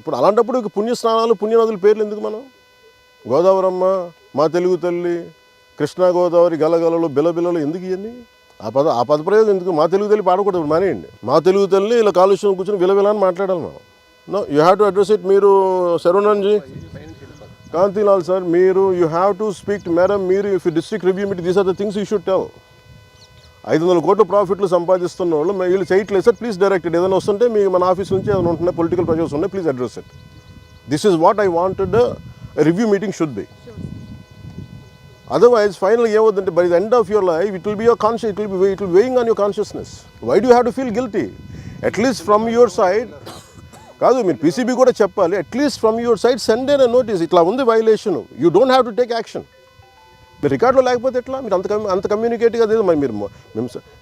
ఇప్పుడు అలాంటప్పుడు పుణ్యస్నానాలు పుణ్యనదుల పేర్లు ఎందుకు మనం? గోదావరమ్మ, మా తెలుగు తల్లి, కృష్ణా గోదావరి గలగలలు బిలబిలలు ఎందుకు ఇవన్నీ? ఆ పదప్రయోగం ఎందుకు? మా తెలుగు తల్లి పాడకూడదు, మానేయండి. మా తెలుగు తల్లి ఇలా కాలుష్యం కూర్చొని విలవిల అని మాట్లాడాలి మనం. No, you have to address it. మీరు శరవణన్జీ, కాంతిలాల్ సార్, మీరు you have to speak to madam. మీరు if district review meet, these are the things you should tell. 500 కోట్ల ప్రాఫిట్లు సంపాదిస్తున్న వాళ్ళు వీళ్ళు చేయట్లేదు సార్, ప్లీజ్ డైరెక్ట్. ఏదైనా వస్తుంటే మీకు మన ఆఫీస్ నుంచి ఏదైనా ఉంటున్నాయి, పొలిటికల్ ప్రెషర్స్ ఉన్నాయి, please address it. This is what I wanted review meeting should be. Otherwise final ఏమవుతుందంటే by the end of your life it will be your conscious, it will weighing on your consciousness. Why do have to feel guilty? At least from your side కాదు, మీరు PCB కూడా చెప్పాలి. At least from your side send a notice, ఇట్లా ఉంది violation, you don't have to take action. మీరు రికార్డులో లేకపోతే ఎట్లా? మీరు అంత కమ్యూనికేట్గా లేదు. మరి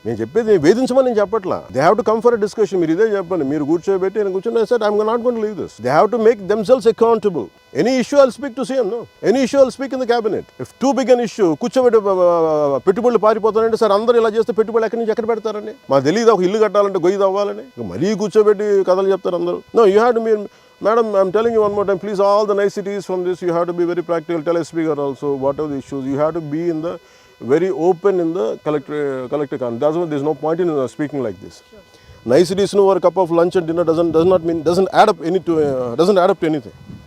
నేను చెప్పేది వేధించమని నేను చెప్పట్లా. They have to come for a discussion. మీరు ఇదే చెప్పండి, మీరు కూర్చోబెట్టి నేను కూర్చొని sir I'm not going to leave this. They have to make themselves accountable. Any issue I'll speak to CM, no any issue I'll speak in the cabinet. If too big an issue కూర్చోబెట్టి పెట్టుబడులు పారిపోతానంటే sir అందరూ ఇలా చేస్తే పెట్టుబడులు ఎక్కడి నుంచి ఎక్కడ పెడతారండి? మా తెలియదు, ఒక ఇల్లు కట్టాలంటే గొయ్యి తవ్వాలని మరీ కూర్చోబెట్టి కథలు చెప్తారు అందరూ. నో, యూ హ్యావ్ టు మీరు Madam, I'm telling you one more time, please, all the niceties from this, you have to be very practical. Tell a speaker also, whatever the issues, you have to be in the very open in the collector con. That's why there's no point in speaking like this. Sure. Niceties over a cup of lunch and dinner doesn't add up to anything.